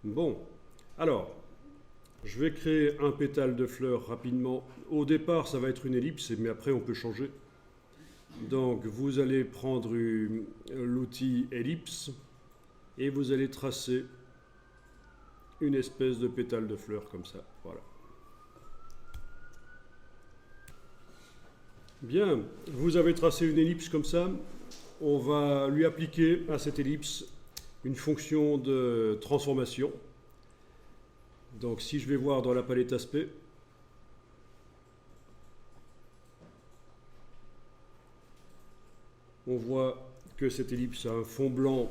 Bon, alors, je vais créer un pétale de fleurs rapidement. Au départ, ça va être une ellipse, mais après, on peut changer. Donc, vous allez prendre l'outil ellipse et vous allez tracer une espèce de pétale de fleurs comme ça. Voilà. Bien, vous avez tracé une ellipse comme ça. On va lui appliquer à cette ellipse une fonction de transformation. Donc si je vais voir dans la palette aspect, on voit que cette ellipse a un fond blanc,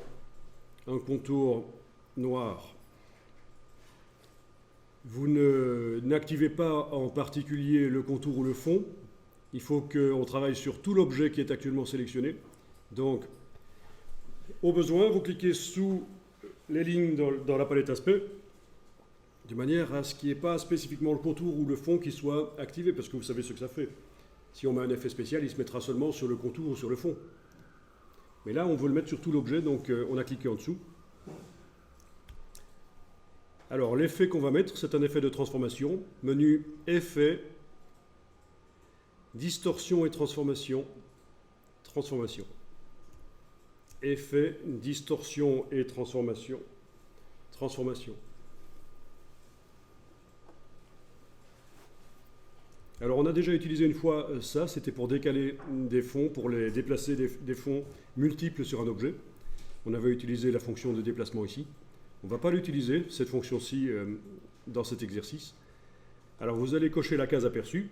un contour noir. Vous n'activez pas en particulier le contour ou le fond. Il faut qu'on travaille sur tout l'objet qui est actuellement sélectionné. Donc, au besoin, vous cliquez sous les lignes dans la palette aspect, de manière à ce qu'il n'y ait pas spécifiquement le contour ou le fond qui soit activé, parce que vous savez ce que ça fait. Si on met un effet spécial, il se mettra seulement sur le contour ou sur le fond. Mais là, on veut le mettre sur tout l'objet, donc on a cliqué en dessous. Alors, l'effet qu'on va mettre, c'est un effet de transformation. Menu Effet, Distorsion et Transformation. Transformation. Effet, distorsion et transformation. Transformation. Alors on a déjà utilisé une fois ça, c'était pour décaler des fonds, pour les déplacer des fonds multiples sur un objet. On avait utilisé la fonction de déplacement ici. On ne va pas l'utiliser, cette fonction-ci, dans cet exercice. Alors vous allez cocher la case aperçue.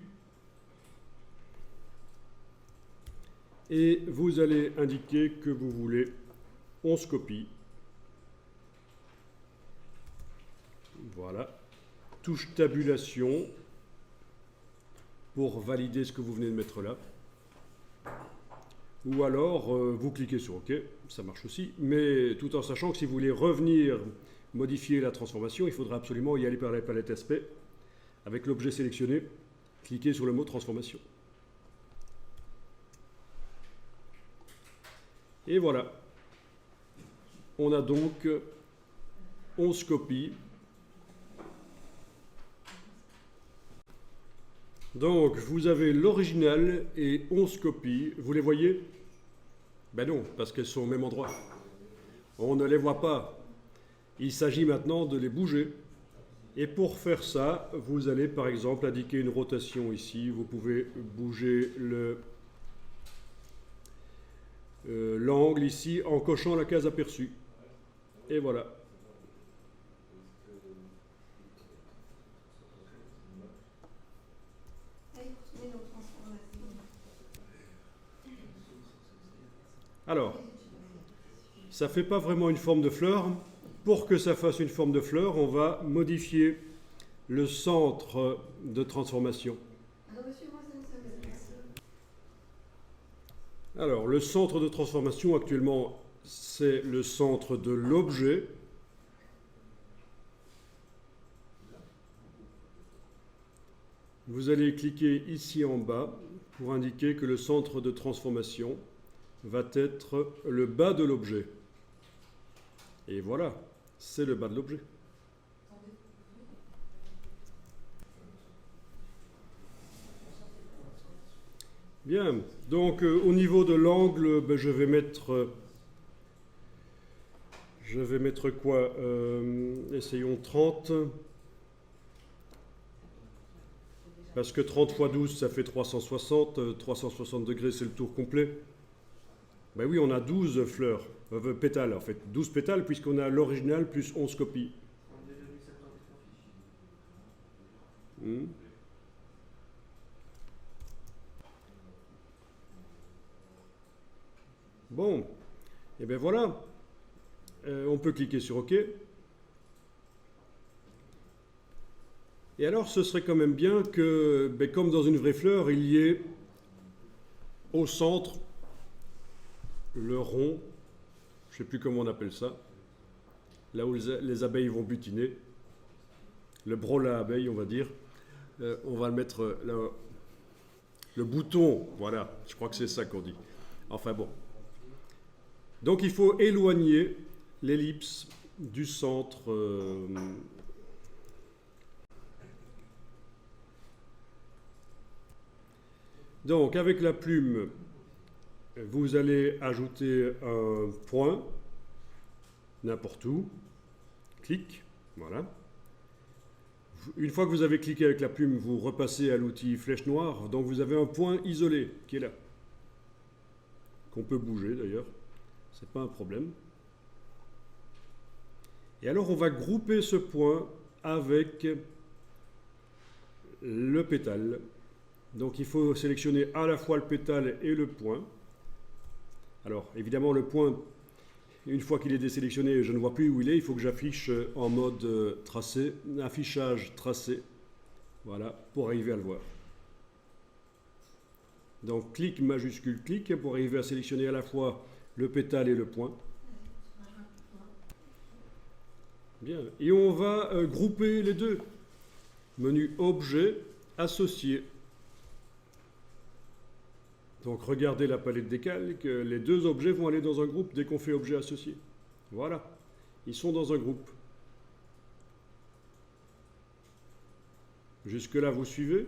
Et vous allez indiquer que vous voulez 11 copies. Voilà. Touche tabulation pour valider ce que vous venez de mettre là. Ou alors, vous cliquez sur OK, ça marche aussi, mais tout en sachant que si vous voulez revenir modifier la transformation, il faudra absolument y aller par la palette aspect. Avec l'objet sélectionné, cliquez sur le mot transformation. Et voilà. On a donc 11 copies. Donc, vous avez l'original et 11 copies. Vous les voyez? Ben non, parce qu'elles sont au même endroit. On ne les voit pas. Il s'agit maintenant de les bouger. Et pour faire ça, vous allez par exemple indiquer une rotation ici. Vous pouvez bouger l'angle ici en cochant la case aperçue. Et voilà. Alors, ça ne fait pas vraiment une forme de fleur. Pour que ça fasse une forme de fleur, on va modifier le centre de transformation. Alors, le centre de transformation, actuellement, c'est le centre de l'objet. Vous allez cliquer ici en bas pour indiquer que le centre de transformation va être le bas de l'objet. Et voilà, c'est le bas de l'objet. Bien, donc au niveau de l'angle, ben, je vais mettre quoi? Essayons 30. Parce que 30 x 12, ça fait 360. 360 degrés, c'est le tour complet. Ben oui, on a 12 fleurs, pétales en fait. 12 pétales puisqu'on a l'original plus 11 copies. Bon, et bien voilà. On peut cliquer sur OK. Et alors, ce serait quand même bien que, ben, comme dans une vraie fleur, il y ait au centre le rond, je ne sais plus comment on appelle ça, là où les abeilles vont butiner, le brol à abeille, on va dire. On va le mettre là, le bouton, voilà, je crois que c'est ça qu'on dit. Enfin bon. Donc il faut éloigner l'ellipse du centre. Donc, avec la plume, vous allez ajouter un point, n'importe où, clic, voilà. Une fois que vous avez cliqué avec la plume, vous repassez à l'outil flèche noire, donc vous avez un point isolé qui est là, qu'on peut bouger d'ailleurs, c'est pas un problème. Et alors on va grouper ce point avec le pétale. Donc il faut sélectionner à la fois le pétale et le point. Alors évidemment le point, une fois qu'il est désélectionné, je ne vois plus où il est, il faut que j'affiche en mode tracé, affichage tracé, voilà, pour arriver à le voir. Donc clic majuscule clic pour arriver à sélectionner à la fois le pétale et le point. Bien, et on va grouper les deux. Menu objet, associé. Donc regardez la palette des calques, les deux objets vont aller dans un groupe dès qu'on fait objet associé. Voilà, ils sont dans un groupe. Jusque-là, vous suivez?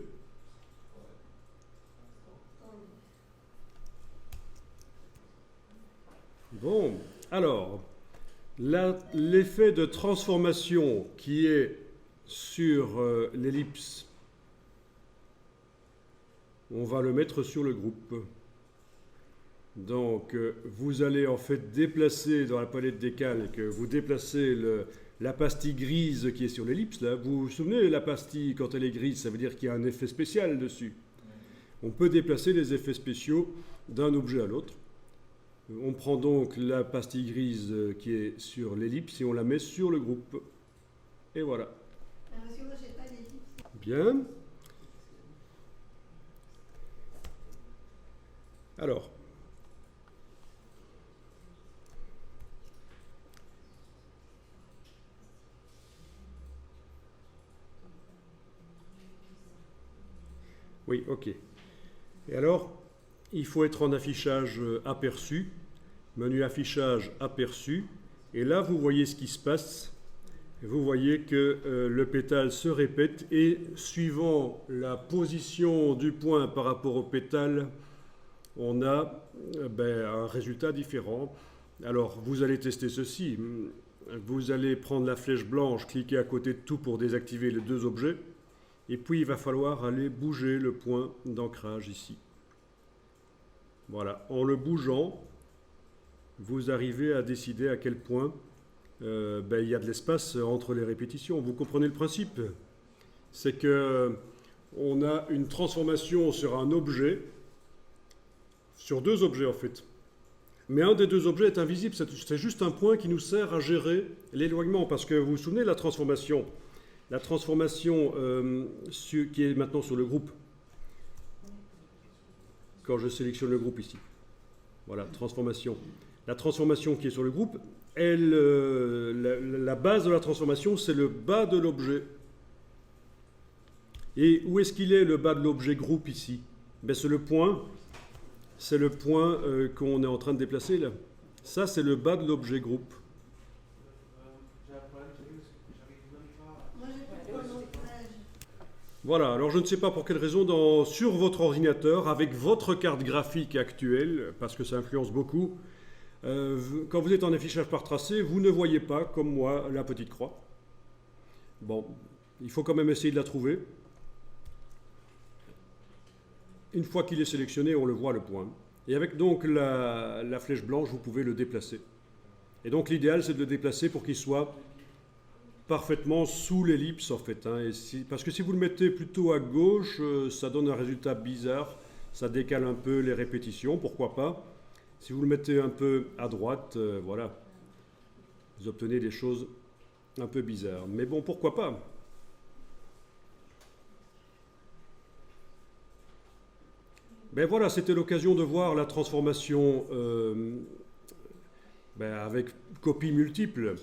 Bon, alors, l'effet de transformation qui est sur l'ellipse, on va le mettre sur le groupe. Donc, vous allez en fait déplacer dans la palette des calques, vous déplacez la pastille grise qui est sur l'ellipse. Là, vous vous souvenez, la pastille, quand elle est grise, ça veut dire qu'il y a un effet spécial dessus. On peut déplacer les effets spéciaux d'un objet à l'autre. On prend donc la pastille grise qui est sur l'ellipse et on la met sur le groupe. Et voilà. Parce que moi, j'ai pas d'ellipse. Bien. Alors, oui, ok. Et alors, il faut être en affichage aperçu, menu affichage aperçu, et là vous voyez ce qui se passe. Vous voyez que le pétale se répète et suivant la position du point par rapport au pétale, on a un résultat différent. Alors, vous allez tester ceci. Vous allez prendre la flèche blanche, cliquer à côté de tout pour désactiver les deux objets. Et puis, il va falloir aller bouger le point d'ancrage ici. Voilà. En le bougeant, vous arrivez à décider à quel point il y a de l'espace entre les répétitions. Vous comprenez le principe? C'est qu'on a une transformation sur un objet, sur deux objets en fait. Mais un des deux objets est invisible, c'est juste un point qui nous sert à gérer l'éloignement. Parce que vous vous souvenez de la transformation qui est maintenant sur le groupe. Quand je sélectionne le groupe ici. Voilà, transformation. La transformation qui est sur le groupe, la base de la transformation, c'est le bas de l'objet. Et où est-ce qu'il est le bas de l'objet groupe ici? C'est le point. C'est le point qu'on est en train de déplacer là. Ça, c'est le bas de l'objet groupe. J'ai un problème, j'arrive même pas. Moi, j'ai pas de montage. Voilà, alors je ne sais pas pour quelle raison, sur votre ordinateur, avec votre carte graphique actuelle, parce que ça influence beaucoup, quand vous êtes en affichage par tracé, vous ne voyez pas, comme moi, la petite croix. Bon, il faut quand même essayer de la trouver. Une fois qu'il est sélectionné, on le voit le point. Et avec donc la flèche blanche, vous pouvez le déplacer. Et donc l'idéal, c'est de le déplacer pour qu'il soit parfaitement sous l'ellipse, en fait. Parce que si vous le mettez plutôt à gauche, ça donne un résultat bizarre. Ça décale un peu les répétitions, pourquoi pas. Si vous le mettez un peu à droite, voilà, vous obtenez des choses un peu bizarres. Mais bon, pourquoi pas? Voilà, c'était l'occasion de voir la transformation avec copies multiples.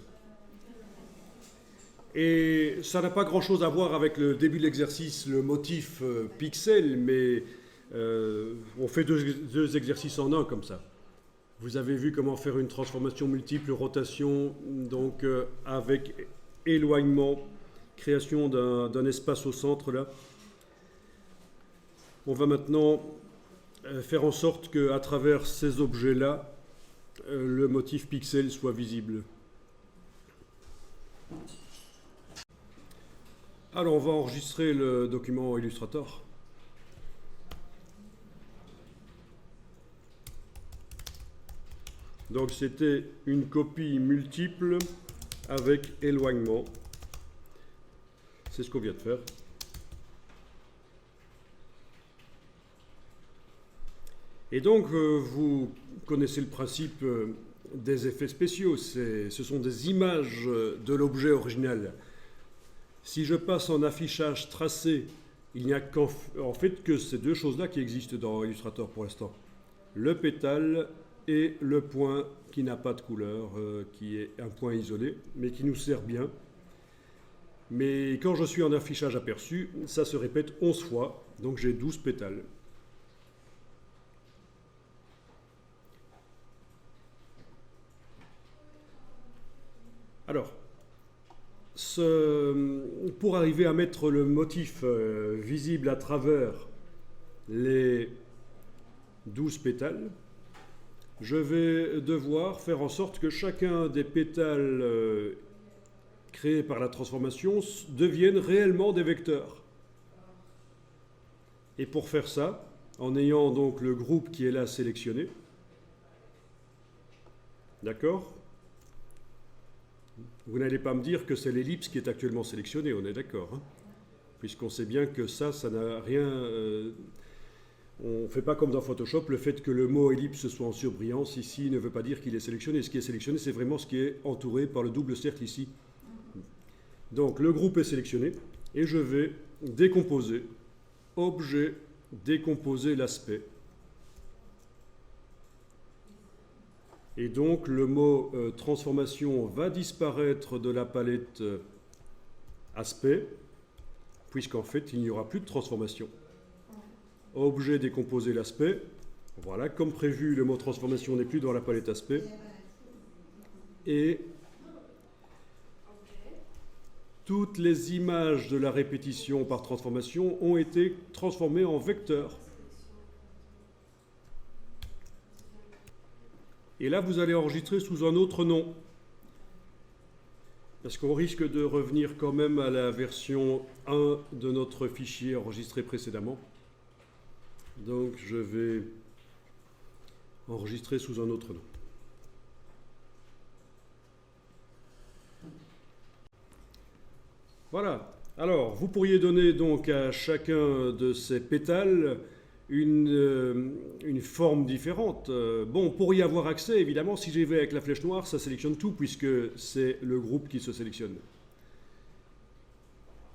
Et ça n'a pas grand-chose à voir avec le début de l'exercice, le motif pixel, mais on fait deux exercices en un comme ça. Vous avez vu comment faire une transformation multiple, rotation, donc avec éloignement, création d'un espace au centre là. On va maintenant faire en sorte qu'à travers ces objets-là, le motif pixel soit visible. Alors on va enregistrer le document Illustrator. Donc c'était une copie multiple avec éloignement. C'est ce qu'on vient de faire. Et donc vous connaissez le principe des effets spéciaux. Ce sont des images de l'objet original. Si je passe en affichage tracé, il n'y a en fait que ces deux choses-là qui existent dans Illustrator pour l'instant. Le pétale et le point qui n'a pas de couleur, qui est un point isolé, mais qui nous sert bien. Mais quand je suis en affichage aperçu, ça se répète 11 fois, donc j'ai 12 pétales. Alors, pour arriver à mettre le motif visible à travers les 12 pétales, je vais devoir faire en sorte que chacun des pétales créés par la transformation deviennent réellement des vecteurs. Et pour faire ça, en ayant donc le groupe qui est là sélectionné, d'accord ? Vous n'allez pas me dire que c'est l'ellipse qui est actuellement sélectionnée, on est d'accord, hein, puisqu'on sait bien que ça n'a rien... on ne fait pas comme dans Photoshop, le fait que le mot ellipse soit en surbrillance ici ne veut pas dire qu'il est sélectionné. Ce qui est sélectionné, c'est vraiment ce qui est entouré par le double cercle ici. Donc le groupe est sélectionné et je vais décomposer, objet, décomposer l'aspect. Et donc le mot transformation va disparaître de la palette aspect, puisqu'en fait il n'y aura plus de transformation. Objet, décomposer l'aspect. Voilà, comme prévu, le mot transformation n'est plus dans la palette aspect. Et toutes les images de la répétition par transformation ont été transformées en vecteurs. Et là, vous allez enregistrer sous un autre nom. Parce qu'on risque de revenir quand même à la version 1 de notre fichier enregistré précédemment. Donc, je vais enregistrer sous un autre nom. Voilà. Alors, vous pourriez donner donc à chacun de ces pétales une forme différente. Bon, pour y avoir accès, évidemment, si j'y vais avec la flèche noire, ça sélectionne tout, puisque c'est le groupe qui se sélectionne.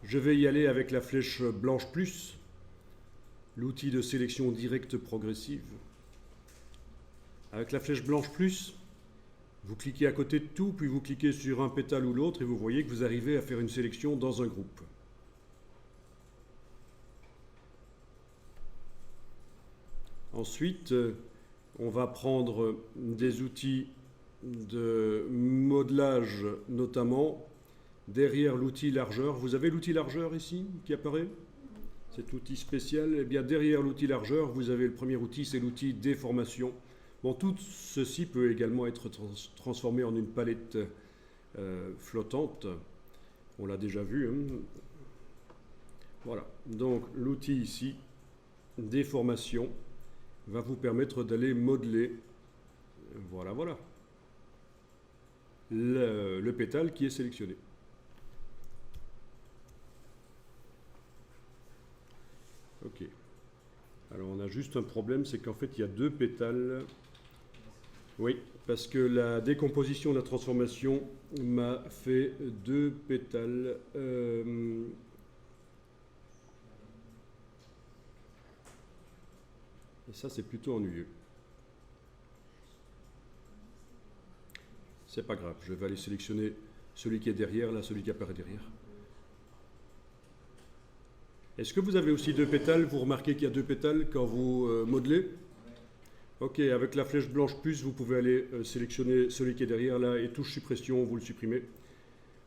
Je vais y aller avec la flèche blanche plus, l'outil de sélection directe progressive. Avec la flèche blanche plus, vous cliquez à côté de tout, puis vous cliquez sur un pétale ou l'autre, et vous voyez que vous arrivez à faire une sélection dans un groupe. Ensuite, on va prendre des outils de modelage, notamment derrière l'outil largeur. Vous avez l'outil largeur ici qui apparaît ? Cet outil spécial. Eh bien, derrière l'outil largeur, vous avez le premier outil, c'est l'outil déformation. Bon, tout ceci peut également être transformé en une palette flottante. On l'a déjà vu. Hein. Voilà. Donc, l'outil ici, déformation, va vous permettre d'aller modeler, voilà, le pétale qui est sélectionné. Ok. Alors on a juste un problème, c'est qu'en fait il y a deux pétales. Oui, parce que la décomposition de la transformation m'a fait deux pétales. Et ça, c'est plutôt ennuyeux. C'est pas grave, je vais aller sélectionner celui qui est derrière, là, celui qui apparaît derrière. Est-ce que vous avez aussi deux pétales? Vous remarquez qu'il y a deux pétales quand vous modelez? Ok, avec la flèche blanche plus, vous pouvez aller sélectionner celui qui est derrière là et touche suppression, vous le supprimez.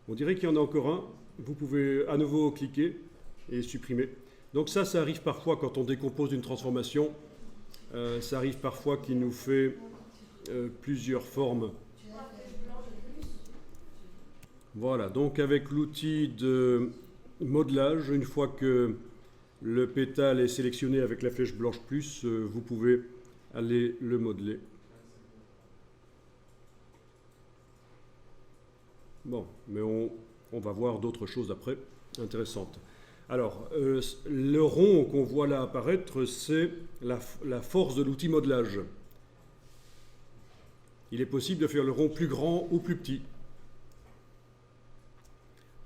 On dirait qu'il y en a encore un. Vous pouvez à nouveau cliquer et supprimer. Donc ça arrive parfois quand on décompose une transformation. Ça arrive parfois qu'il nous fait plusieurs formes. Voilà, donc avec l'outil de modelage, une fois que le pétale est sélectionné avec la flèche blanche plus, vous pouvez aller le modeler. Bon, mais on va voir d'autres choses après, intéressantes. Alors, le rond qu'on voit là apparaître, c'est la force de l'outil modelage. Il est possible de faire le rond plus grand ou plus petit.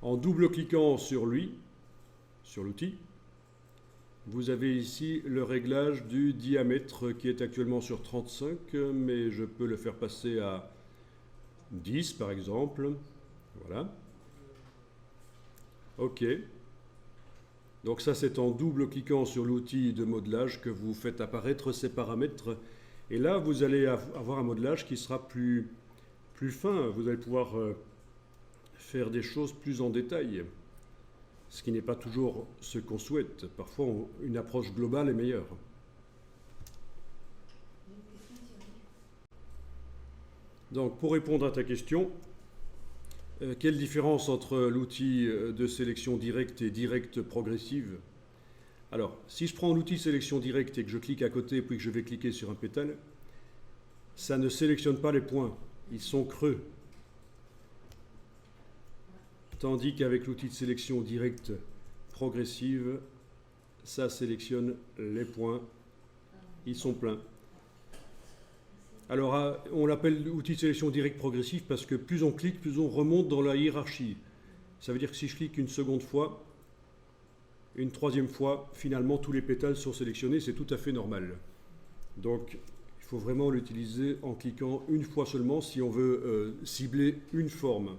En double-cliquant sur lui, sur l'outil, vous avez ici le réglage du diamètre qui est actuellement sur 35, mais je peux le faire passer à 10 par exemple. Voilà. OK. Donc ça, c'est en double-cliquant sur l'outil de modelage que vous faites apparaître ces paramètres. Et là, vous allez avoir un modelage qui sera plus fin. Vous allez pouvoir faire des choses plus en détail, ce qui n'est pas toujours ce qu'on souhaite. Parfois, une approche globale est meilleure. Donc, pour répondre à ta question, quelle différence entre l'outil de sélection directe et directe progressive? Alors, si je prends l'outil sélection directe et que je clique à côté puis que je vais cliquer sur un pétale, ça ne sélectionne pas les points, ils sont creux. Tandis qu'avec l'outil de sélection directe progressive, ça sélectionne les points, ils sont pleins. Alors, on l'appelle outil de sélection directe progressive parce que plus on clique, plus on remonte dans la hiérarchie. Ça veut dire que si je clique une seconde fois, une troisième fois, finalement, tous les pétales sont sélectionnés, c'est tout à fait normal. Donc, il faut vraiment l'utiliser en cliquant une fois seulement si on veut cibler une forme.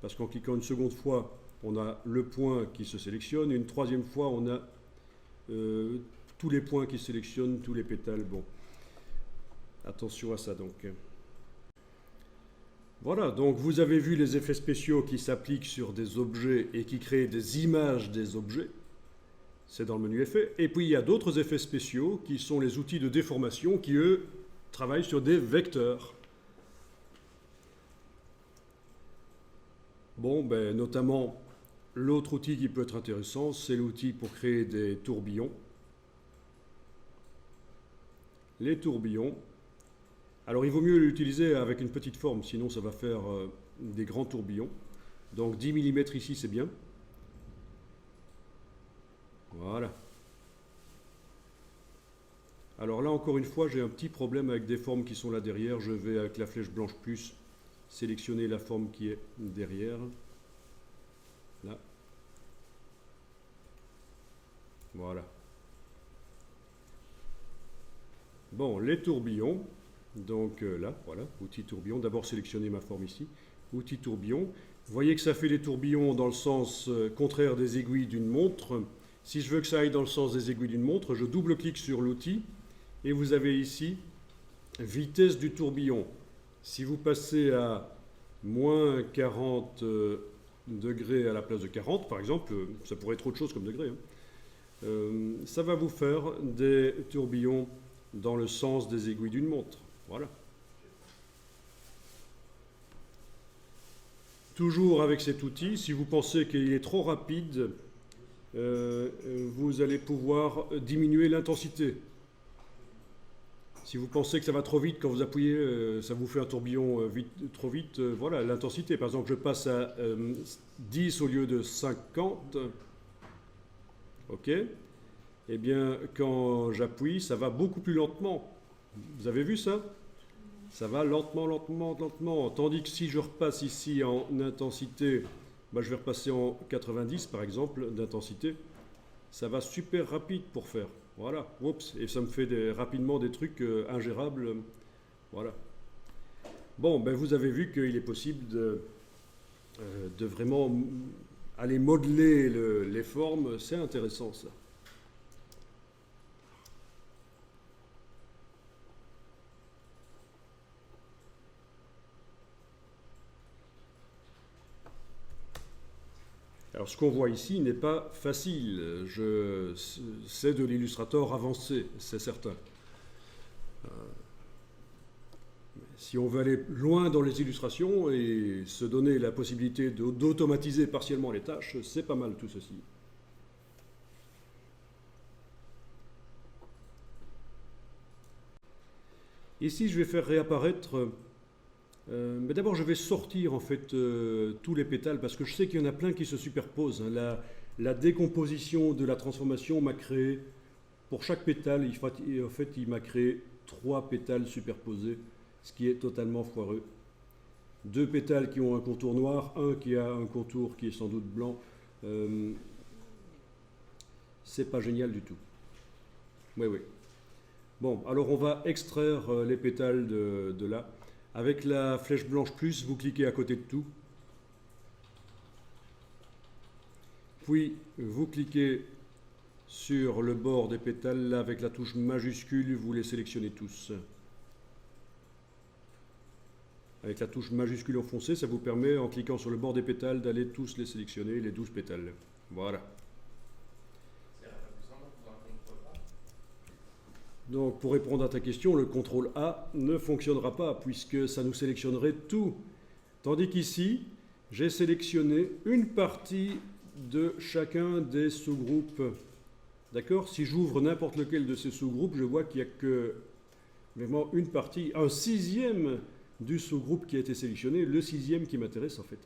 Parce qu'en cliquant une seconde fois, on a le point qui se sélectionne, et une troisième fois, on a tous les points qui sélectionnent, tous les pétales. Bon, attention à ça donc. Voilà, donc vous avez vu les effets spéciaux qui s'appliquent sur des objets et qui créent des images des objets. C'est dans le menu effets. Et puis il y a d'autres effets spéciaux qui sont les outils de déformation qui, eux, travaillent sur des vecteurs. Bon, ben, notamment, l'autre outil qui peut être intéressant, c'est l'outil pour créer des tourbillons. Les tourbillons. Alors, il vaut mieux l'utiliser avec une petite forme, sinon ça va faire des grands tourbillons. Donc, 10 mm ici, c'est bien. Voilà. Alors là, encore une fois, j'ai un petit problème avec des formes qui sont là derrière. Je vais, avec la flèche blanche plus, sélectionner la forme qui est derrière. Là. Voilà. Bon, les tourbillons. Donc là, voilà, outil tourbillon. D'abord sélectionner ma forme ici. Outil tourbillon. Vous voyez que ça fait des tourbillons dans le sens contraire des aiguilles d'une montre. Si je veux que ça aille dans le sens des aiguilles d'une montre, je double-clique sur l'outil et vous avez ici vitesse du tourbillon. Si vous passez à moins 40 degrés à la place de 40, par exemple, ça pourrait être autre chose comme degré, hein, ça va vous faire des tourbillons dans le sens des aiguilles d'une montre. Voilà. Toujours avec cet outil, si vous pensez qu'il est trop rapide, vous allez pouvoir diminuer l'intensité. Si vous pensez que ça va trop vite, quand vous appuyez, ça vous fait un tourbillon trop vite, voilà, l'intensité. Par exemple, je passe à 10 au lieu de 50. OK. Eh bien, quand j'appuie, ça va beaucoup plus lentement. Vous avez vu ça? Ça va lentement, lentement, lentement. Tandis que si je repasse ici en intensité, bah, je vais repasser en 90 par exemple d'intensité. Ça va super rapide pour faire. Voilà. Oups. Et ça me fait rapidement des trucs ingérables. Voilà. Bon, ben vous avez vu qu'il est possible de vraiment aller modeler les formes. C'est intéressant ça. Alors ce qu'on voit ici n'est pas facile. C'est de l'Illustrator avancé, c'est certain. Si on veut aller loin dans les illustrations et se donner la possibilité d'automatiser partiellement les tâches, c'est pas mal tout ceci. Ici, je vais faire réapparaître... mais d'abord, je vais sortir en fait tous les pétales parce que je sais qu'il y en a plein qui se superposent. La décomposition de la transformation m'a créé, pour chaque pétale, en fait, il m'a créé 3 pétales superposés, ce qui est totalement foireux. 2 pétales qui ont un contour noir, un qui a un contour qui est sans doute blanc. C'est pas génial du tout. Oui, oui. Bon, alors on va extraire les pétales de là. Avec la flèche blanche plus, vous cliquez à côté de tout. Puis vous cliquez sur le bord des pétales. Là, avec la touche majuscule, vous les sélectionnez tous. Avec la touche majuscule enfoncée, ça vous permet, en cliquant sur le bord des pétales, d'aller tous les sélectionner, les 12 pétales. Voilà. Donc, pour répondre à ta question, le CTRL A ne fonctionnera pas puisque ça nous sélectionnerait tout. Tandis qu'ici, j'ai sélectionné une partie de chacun des sous-groupes. D'accord? Si j'ouvre n'importe lequel de ces sous-groupes, je vois qu'il n'y a que vraiment une partie, un 6e du sous-groupe qui a été sélectionné, le 6e qui m'intéresse en fait.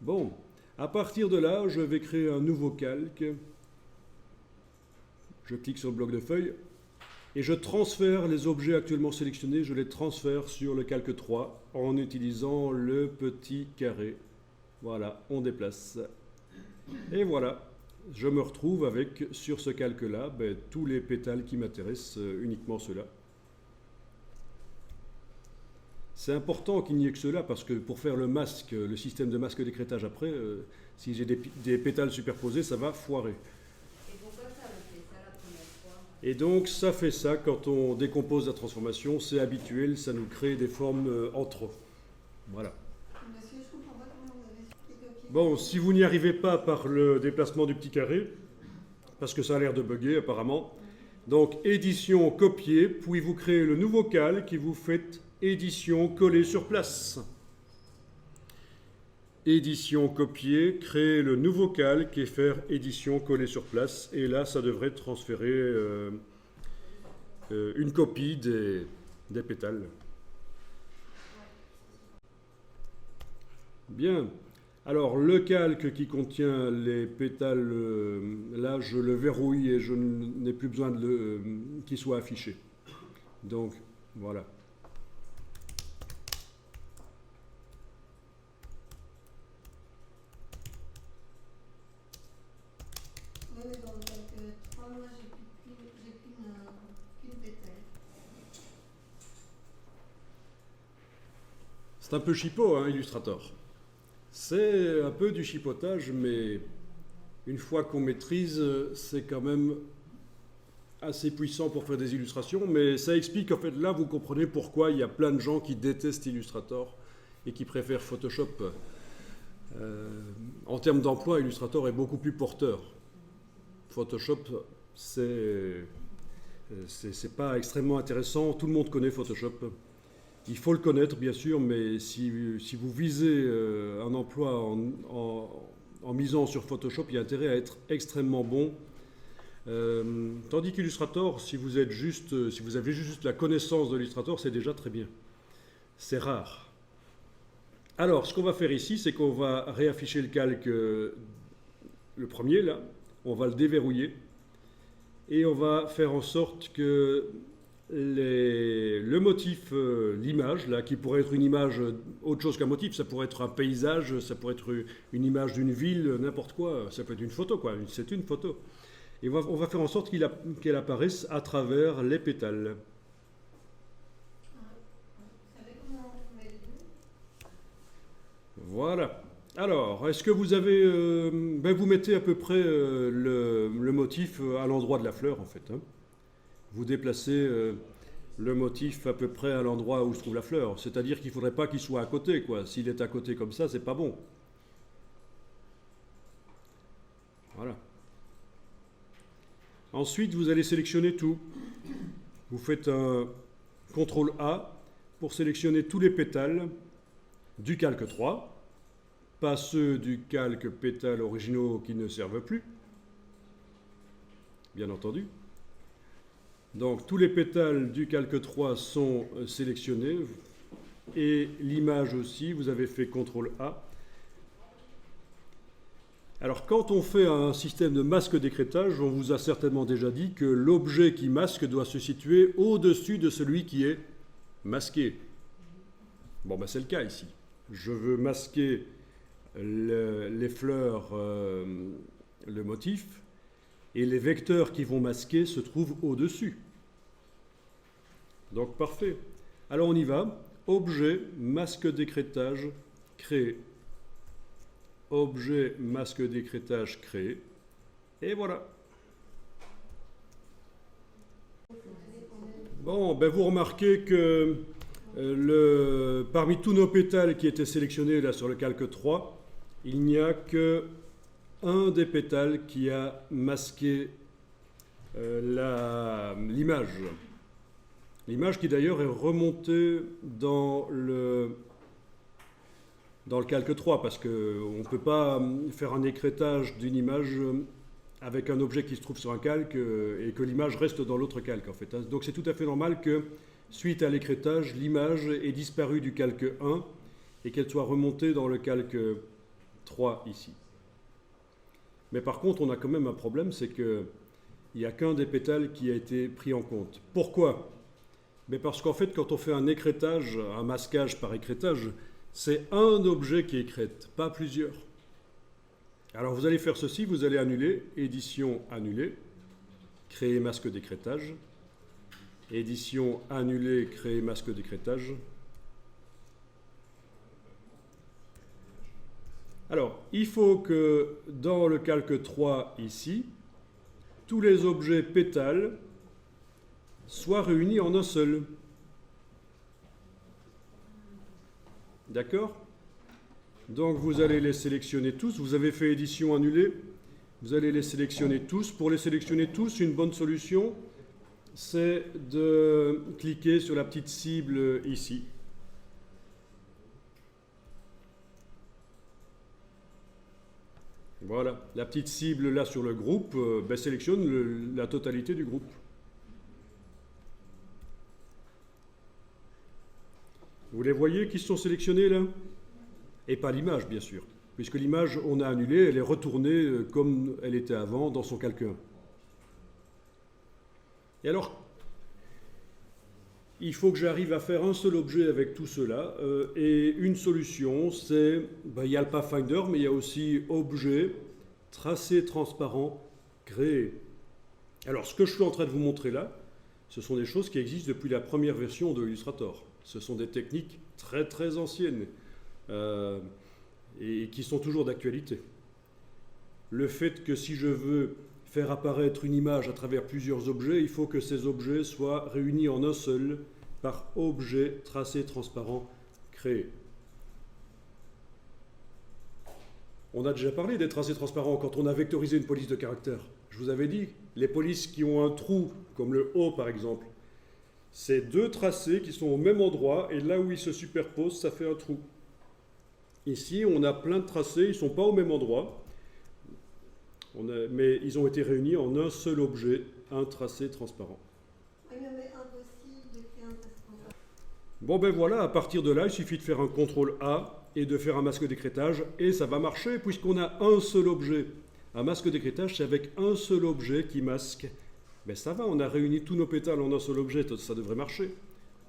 Bon, à partir de là, je vais créer un nouveau calque. Je clique sur le bloc de feuilles et je transfère les objets actuellement sélectionnés, je les transfère sur le calque 3 en utilisant le petit carré. Voilà, on déplace. Et voilà, je me retrouve avec, sur ce calque-là, tous les pétales qui m'intéressent, uniquement ceux-là. C'est important qu'il n'y ait que ceux-là parce que pour faire le masque, le système de masque d'écrêtage après, si j'ai des pétales superposés, ça va foirer. Et donc ça fait ça quand on décompose la transformation, c'est habituel, ça nous crée des formes en trop. Voilà. Bon, si vous n'y arrivez pas par le déplacement du petit carré, parce que ça a l'air de bugger apparemment, donc édition copier, puis vous créez le nouveau calque et vous faites édition coller sur place. Édition copier, créer le nouveau calque et faire édition coller sur place. Et là, ça devrait transférer une copie des pétales. Bien. Alors, le calque qui contient les pétales, là, je le verrouille et je n'ai plus besoin qu'il soit affiché. Donc, voilà. C'est un peu chipot, hein, Illustrator. C'est un peu du chipotage, mais une fois qu'on maîtrise, c'est quand même assez puissant pour faire des illustrations. Mais ça explique, en fait, là, vous comprenez pourquoi il y a plein de gens qui détestent Illustrator et qui préfèrent Photoshop. En termes d'emploi, Illustrator est beaucoup plus porteur. Photoshop, c'est pas extrêmement intéressant. Tout le monde connaît Photoshop. Il faut le connaître, bien sûr, mais si vous visez un emploi en misant sur Photoshop, il y a intérêt à être extrêmement bon. Tandis qu'Illustrator, si vous avez juste la connaissance de l'Illustrator, c'est déjà très bien. C'est rare. Alors, ce qu'on va faire ici, c'est qu'on va réafficher le calque, le premier, là. On va le déverrouiller. Et on va faire en sorte que le motif, l'image, là, qui pourrait être une image autre chose qu'un motif, ça pourrait être un paysage, ça pourrait être une image d'une ville, n'importe quoi, ça peut être une photo, quoi, c'est une photo. Et on va faire en sorte qu'elle apparaisse à travers les pétales. Voilà. Alors, est-ce que vous avez... vous mettez à peu près le motif à l'endroit de la fleur, en fait, hein. Vous déplacez le motif à peu près à l'endroit où se trouve la fleur. C'est-à-dire qu'il ne faudrait pas qu'il soit à côté, quoi. S'il est à côté comme ça, c'est pas bon. Voilà. Ensuite, vous allez sélectionner tout. Vous faites un CTRL A pour sélectionner tous les pétales du calque 3, pas ceux du calque pétales originaux qui ne servent plus, bien entendu. Donc tous les pétales du calque 3 sont sélectionnés et l'image aussi, vous avez fait CTRL A. Alors quand on fait un système de masque d'écrêtage, on vous a certainement déjà dit que l'objet qui masque doit se situer au-dessus de celui qui est masqué. Bon, ben c'est le cas ici. Je veux masquer les fleurs, le motif, et les vecteurs qui vont masquer se trouvent au-dessus. Donc parfait. Alors on y va. Objet, masque d'écrêtage, créé. Objet, masque d'écrêtage, créé. Et voilà. Bon, ben vous remarquez que parmi tous nos pétales qui étaient sélectionnés là sur le calque 3, il n'y a que un des pétales qui a masqué l'image. L'image qui d'ailleurs est remontée dans le calque 3, parce qu'on ne peut pas faire un écrêtage d'une image avec un objet qui se trouve sur un calque et que l'image reste dans l'autre calque, en fait. Donc c'est tout à fait normal que, suite à l'écrêtage, l'image ait disparu du calque 1 et qu'elle soit remontée dans le calque 3 ici. Mais par contre, on a quand même un problème, c'est qu'il n'y a qu'un des pétales qui a été pris en compte. Pourquoi ? Mais parce qu'en fait, quand on fait un écrêtage, un masquage par écrêtage, c'est un objet qui écrète, pas plusieurs. Alors vous allez faire ceci, vous allez annuler, édition annulée, créer masque d'écrêtage, édition annulée, créer masque d'écrêtage. Alors, il faut que dans le calque 3 ici, tous les objets pétales soient réunis en un seul. D'accord ? Donc vous allez les sélectionner tous. Vous avez fait édition annulée. Vous allez les sélectionner tous. Pour les sélectionner tous, une bonne solution, c'est de cliquer sur la petite cible ici. Voilà, la petite cible là sur le groupe sélectionne la totalité du groupe. Vous les voyez qui sont sélectionnés là ? Et pas l'image, bien sûr, puisque l'image, on a annulé, elle est retournée comme elle était avant dans son calque 1. Et alors, il faut que j'arrive à faire un seul objet avec tout cela, et une solution, c'est, il y a le Pathfinder, mais il y a aussi objet, tracé transparent, créé. Alors, ce que je suis en train de vous montrer là, ce sont des choses qui existent depuis la première version de Illustrator. Ce sont des techniques très très anciennes et qui sont toujours d'actualité. Le fait que si je veux faire apparaître une image à travers plusieurs objets, il faut que ces objets soient réunis en un seul par objet tracé transparent créé. On a déjà parlé des tracés transparents quand on a vectorisé une police de caractère. Je vous avais dit, les polices qui ont un trou, comme le O par exemple, c'est deux tracés qui sont au même endroit et là où ils se superposent, ça fait un trou. Ici, on a plein de tracés, ils ne sont pas au même endroit, mais ils ont été réunis en un seul objet, un tracé transparent. Oui, mais impossible de créer un tracé transparent. Bon ben voilà, à partir de là, il suffit de faire un CTRL A et de faire un masque d'écrêtage et ça va marcher puisqu'on a un seul objet. Un masque d'écrêtage, c'est avec un seul objet qui masque. Mais ça va, on a réuni tous nos pétales en un seul objet, ça devrait marcher.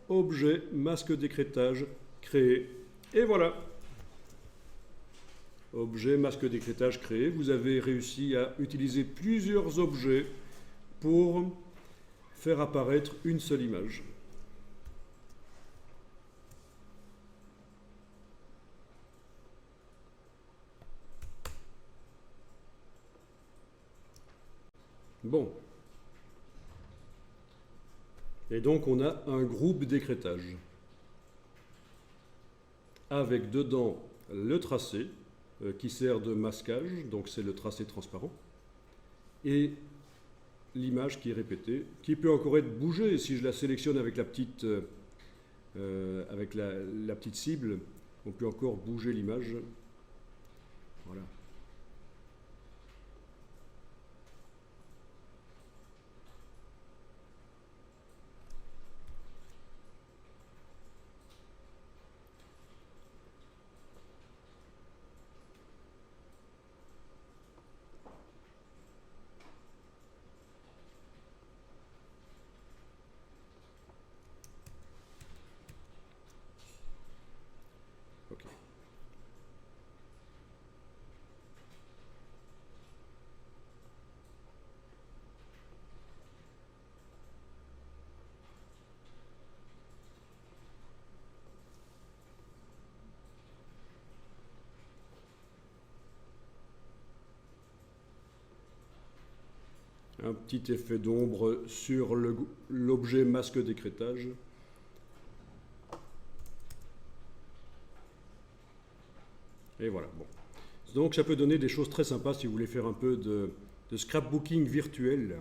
Objet, masque d'écrêtage, créé, et voilà. Objet, masque d'écrêtage créé. Vous avez réussi à utiliser plusieurs objets pour faire apparaître une seule image. Bon. Et donc on a un groupe d'écrêtage avec dedans le tracé qui sert de masquage, donc c'est le tracé transparent. et l'image qui est répétée, qui peut encore être bougée. Si je la sélectionne avec la petite, la petite cible, on peut encore bouger l'image. Voilà. Ok. Un petit effet d'ombre sur l'objet masque d'écrêtage. Et voilà. Bon. Donc ça peut donner des choses très sympas si vous voulez faire un peu de scrapbooking virtuel.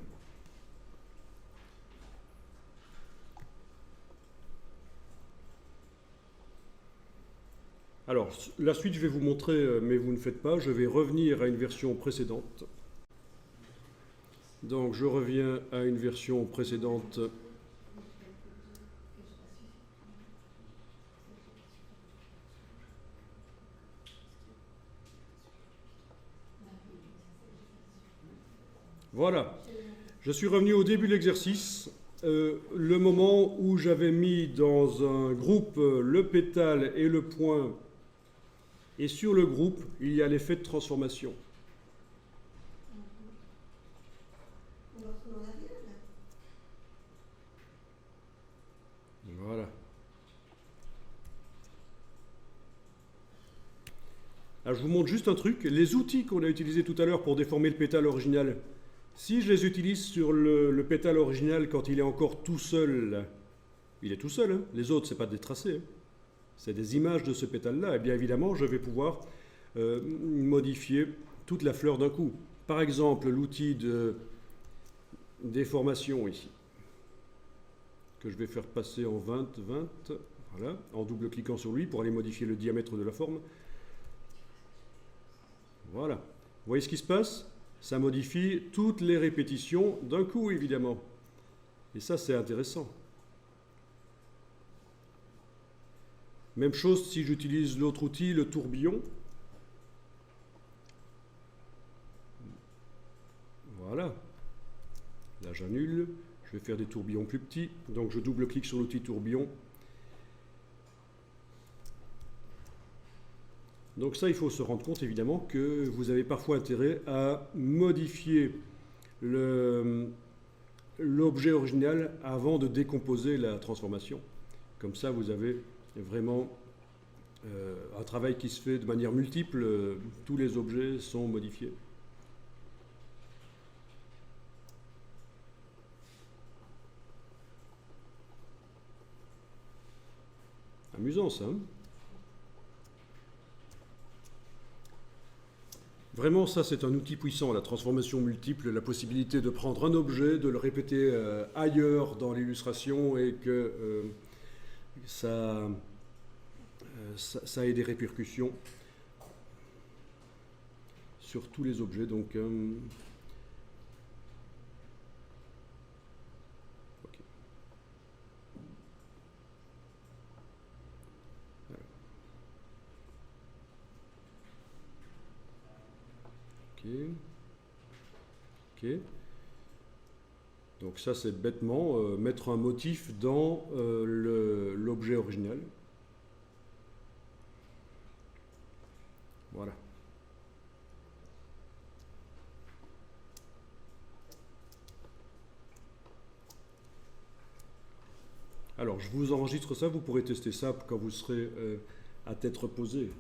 Alors, la suite, je vais vous montrer, mais vous ne faites pas. Je vais revenir à une version précédente. Donc, je reviens à une version précédente. Voilà. Je suis revenu au début de l'exercice, le moment où j'avais mis dans un groupe le pétale et le point, et sur le groupe, il y a l'effet de transformation. Voilà. Alors, je vous montre juste un truc. Les outils qu'on a utilisés tout à l'heure pour déformer le pétale original, si je les utilise sur le pétale original quand il est encore tout seul, il est tout seul, hein. Les autres, ce n'est pas des tracés, hein. C'est des images de ce pétale-là. Et bien évidemment, je vais pouvoir modifier toute la fleur d'un coup. Par exemple, l'outil de déformation ici, que je vais faire passer en 20, voilà, en double-cliquant sur lui pour aller modifier le diamètre de la forme. Voilà. Vous voyez ce qui se passe? Ça modifie toutes les répétitions d'un coup, évidemment. Et ça, c'est intéressant. Même chose si j'utilise l'autre outil, le tourbillon. Voilà. Là, j'annule. Je vais faire des tourbillons plus petits. Donc, je double-clique sur l'outil tourbillon. Donc ça, il faut se rendre compte, évidemment, que vous avez parfois intérêt à modifier l'objet original avant de décomposer la transformation. Comme ça, vous avez vraiment un travail qui se fait de manière multiple. Tous les objets sont modifiés. Amusant, ça, hein? Vraiment, ça, c'est un outil puissant, la transformation multiple, la possibilité de prendre un objet, de le répéter ailleurs dans l'illustration et que ça ait des répercussions sur tous les objets. Donc, ok. Donc ça, c'est bêtement mettre un motif dans l'objet original. Voilà. Alors, je vous enregistre ça, vous pourrez tester ça quand vous serez à tête reposée.